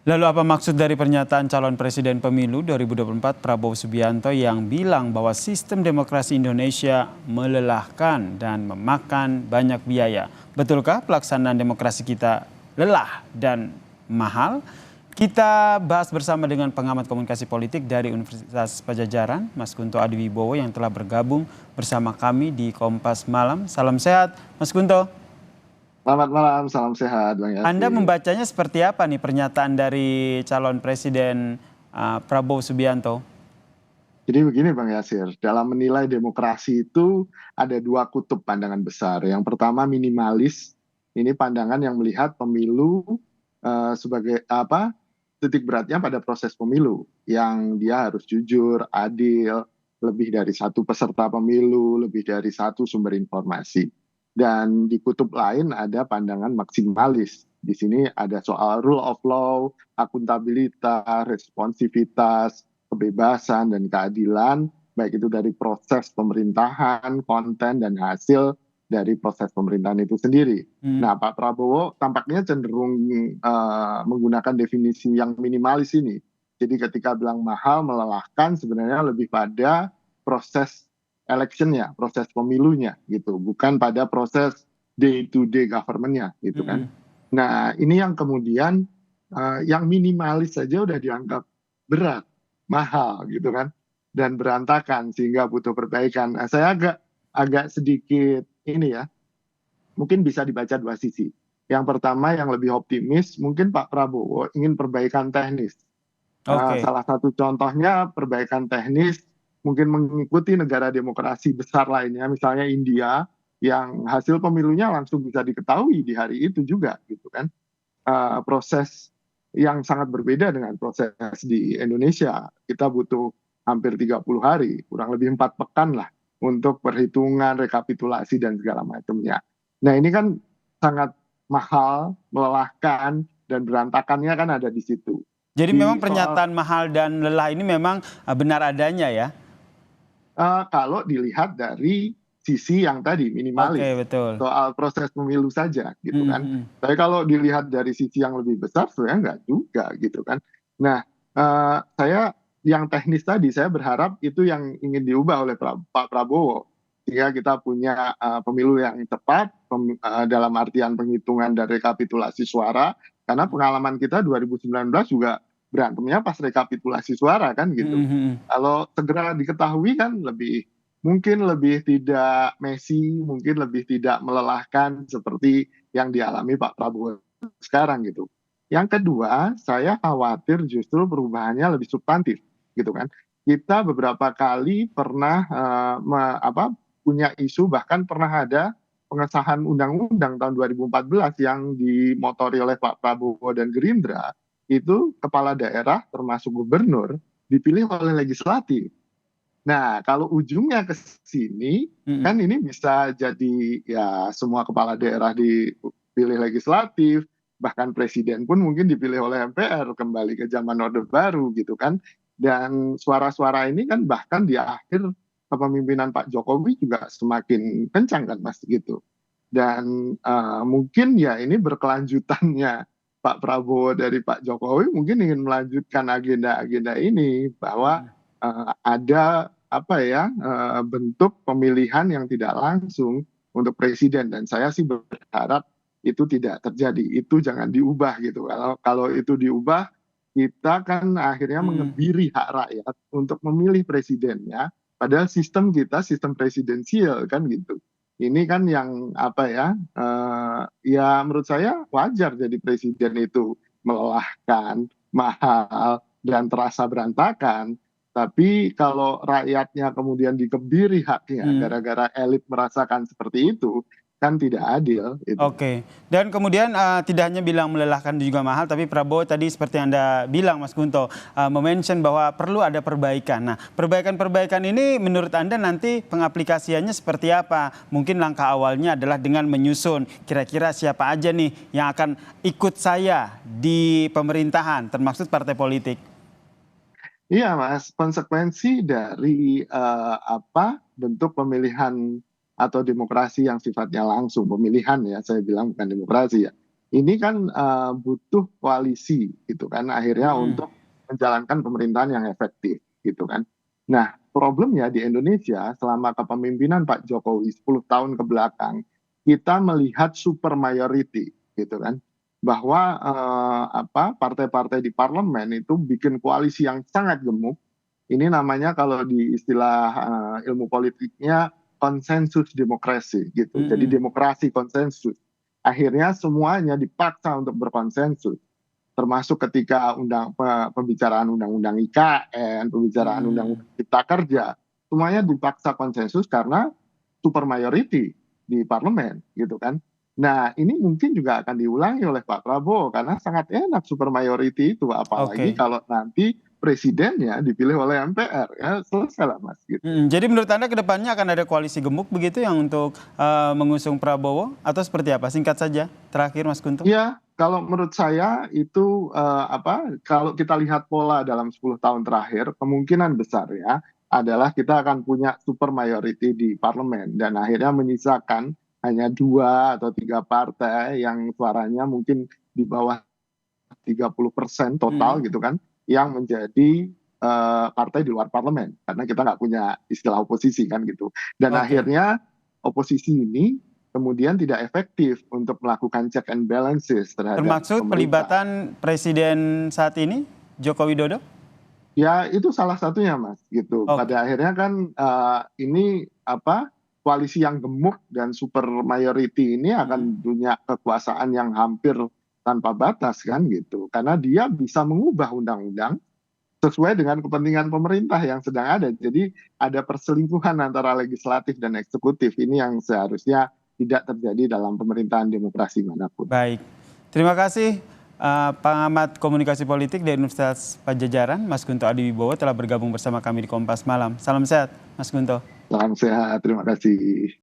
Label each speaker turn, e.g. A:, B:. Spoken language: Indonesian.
A: Lalu apa maksud dari pernyataan calon presiden pemilu 2024 Prabowo Subianto yang bilang bahwa sistem demokrasi Indonesia melelahkan dan memakan banyak biaya? Betulkah pelaksanaan demokrasi kita lelah dan mahal? Kita bahas bersama dengan pengamat komunikasi politik dari Universitas Padjadjaran, Mas Kunto Adiwibowo yang telah bergabung bersama kami di Kompas Malam. Salam sehat, Mas Kunto.
B: Selamat malam, salam sehat Bang
A: Anda
B: Yasir.
A: membacanya seperti apa nih pernyataan dari calon presiden Prabowo Subianto?
B: Jadi begini Bang Yasir, dalam menilai demokrasi itu ada dua kutub pandangan besar. Yang pertama minimalis, ini pandangan yang melihat pemilu sebagai apa titik beratnya pada proses pemilu, yang dia harus jujur, adil, lebih dari satu peserta pemilu, lebih dari satu sumber informasi. Dan di kutub lain ada pandangan maksimalis. Di sini ada soal rule of law, akuntabilitas, responsivitas, kebebasan dan keadilan, baik itu dari proses pemerintahan, konten, dan hasil dari proses pemerintahan itu sendiri.
A: Hmm.
B: Nah, Pak Prabowo tampaknya cenderung menggunakan definisi yang minimalis ini. Jadi ketika bilang mahal, melelahkan, sebenarnya lebih pada proses electionnya, proses pemilunya gitu, bukan pada proses day to day governmentnya gitu kan.
A: Mm-mm.
B: Nah, ini yang kemudian yang minimalis saja udah dianggap berat, mahal gitu kan, dan berantakan sehingga butuh perbaikan. Nah, saya agak agak sedikit ini ya, mungkin bisa dibaca dua sisi. Yang pertama yang lebih optimis, mungkin Pak Prabowo ingin perbaikan teknis.
A: Oke.
B: Salah satu contohnya perbaikan teknis mungkin mengikuti negara demokrasi besar lainnya, misalnya India, yang hasil pemilunya langsung bisa diketahui di hari itu juga, gitu kan. Proses yang sangat berbeda dengan proses di Indonesia. Kita butuh hampir 30 hari, kurang lebih 4 pekan lah untuk perhitungan, rekapitulasi, dan segala macamnya. Nah ini kan sangat mahal, melelahkan, dan berantakannya kan ada di situ.
A: Jadi memang
B: Di soal
A: pernyataan mahal dan lelah ini memang benar adanya ya?
B: kalau dilihat dari sisi yang tadi
A: Oke,
B: minimalis
A: betul.
B: soal proses pemilu saja gitu kan.
A: Mhm.
B: Tapi kalau dilihat dari sisi yang lebih besar sebenarnya nggak juga gitu kan. Nah, saya yang teknis tadi saya berharap itu yang ingin diubah oleh Pak Prabowo sehingga kita punya pemilu yang tepat dalam artian penghitungan dan rekapitulasi suara, karena pengalaman kita 2019 juga berantemnya pas rekapitulasi suara kan gitu.
A: Mhm.
B: Kalau segera diketahui kan mungkin lebih tidak messy, mungkin lebih tidak melelahkan seperti yang dialami Pak Prabowo sekarang gitu. Yang kedua, saya khawatir justru perubahannya lebih substantif gitu kan. Kita beberapa kali pernah punya isu, bahkan pernah ada pengesahan undang-undang tahun 2014 yang dimotori oleh Pak Prabowo dan Gerindra, itu kepala daerah termasuk gubernur dipilih oleh legislatif. Nah, kalau ujungnya ke sini,
A: Mhm.
B: kan ini bisa jadi ya semua kepala daerah dipilih legislatif, bahkan presiden pun mungkin dipilih oleh MPR, kembali ke zaman Orde Baru gitu kan. Dan suara-suara ini kan bahkan di akhir kepemimpinan Pak Jokowi juga semakin kencang kan Mas gitu. Dan mungkin ya ini berkelanjutannya Pak Prabowo dari Pak Jokowi mungkin ingin melanjutkan agenda-agenda ini, bahwa
A: Mhm.
B: ada apa ya bentuk pemilihan yang tidak langsung untuk presiden, dan saya sih berharap itu tidak terjadi, itu jangan diubah gitu. Kalau kalau itu diubah, kita kan akhirnya
A: Mhm.
B: mengebiri hak rakyat untuk memilih presidennya, padahal sistem kita sistem presidensial kan gitu. Ini kan yang apa ya, ya menurut saya wajar jadi presiden itu melelahkan, mahal, dan terasa berantakan. Tapi kalau rakyatnya kemudian dikebiri haknya
A: Mhm.
B: gara-gara elit merasakan seperti itu, kan tidak adil itu.
A: Oke, dan kemudian tidak hanya bilang melelahkan juga mahal, tapi Prabowo tadi seperti Anda bilang Mas Gunto, mention bahwa perlu ada perbaikan. Nah, perbaikan-perbaikan ini menurut Anda nanti pengaplikasiannya seperti apa? Mungkin langkah awalnya adalah dengan menyusun kira-kira siapa aja nih yang akan ikut saya di pemerintahan, termasuk partai politik.
B: Iya, Mas, konsekuensi dari bentuk pemilihan atau demokrasi yang sifatnya langsung, pemilihan ya, saya bilang bukan demokrasi ya. ini kan butuh koalisi gitu kan akhirnya
A: Mm-mm.
B: untuk menjalankan pemerintahan yang efektif gitu kan. Nah, problemnya di Indonesia selama kepemimpinan Pak Jokowi 10 tahun ke belakang, kita melihat super majority gitu kan. Bahwa partai-partai di parlemen itu bikin koalisi yang sangat gemuk. Ini namanya kalau di istilah ilmu politiknya konsensus demokrasi gitu. Jadi
A: Mm-mm.
B: demokrasi konsensus. Akhirnya semuanya dipaksa untuk berkonsensus, termasuk ketika pembicaraan undang-undang IKN, pembicaraan
A: Mm-mm.
B: undang-undang cipta kerja, semuanya dipaksa konsensus karena super majority di parlemen gitu kan. Nah, ini mungkin juga akan diulangi oleh Pak Prabowo karena sangat enak super majority itu, apalagi
A: Oke.
B: kalau nanti presidennya dipilih oleh MPR, ya selesai lah Mas gitu.
A: Jadi menurut Anda ke depannya akan ada koalisi gemuk begitu yang untuk mengusung Prabowo atau seperti apa? Singkat saja, terakhir Mas Guntur.
B: Ya, kalau menurut saya itu kalau kita lihat pola dalam 10 tahun terakhir, kemungkinan besar ya adalah kita akan punya super majority di parlemen dan akhirnya menyisakan hanya 2 atau 3 partai yang suaranya mungkin di bawah 30% total
A: Mm-mm.
B: gitu kan, yang menjadi partai di luar parlemen karena kita nggak punya istilah oposisi kan gitu. Dan
A: Oke.
B: akhirnya oposisi ini kemudian tidak efektif untuk melakukan check and balances terhadap
A: Termaksud
B: pemerintah.
A: pelibatan presiden saat ini, Joko Widodo?
B: Ya itu salah satunya Mas gitu.
A: Oke.
B: Pada akhirnya kan ini koalisi yang gemuk dan super majority ini
A: Mm-mm.
B: akan punya kekuasaan yang hampir tanpa batas kan gitu. Karena dia bisa mengubah undang-undang sesuai dengan kepentingan pemerintah yang sedang ada. Jadi ada perselingkuhan antara legislatif dan eksekutif. Ini yang seharusnya tidak terjadi dalam pemerintahan demokrasi manapun.
A: Baik. Terima kasih pengamat komunikasi politik dari Universitas Padjadjaran, Mas Guntur Adiwibowo telah bergabung bersama kami di Kompas Malam. Salam sehat, Mas Guntur.
B: Salam sehat, terima kasih.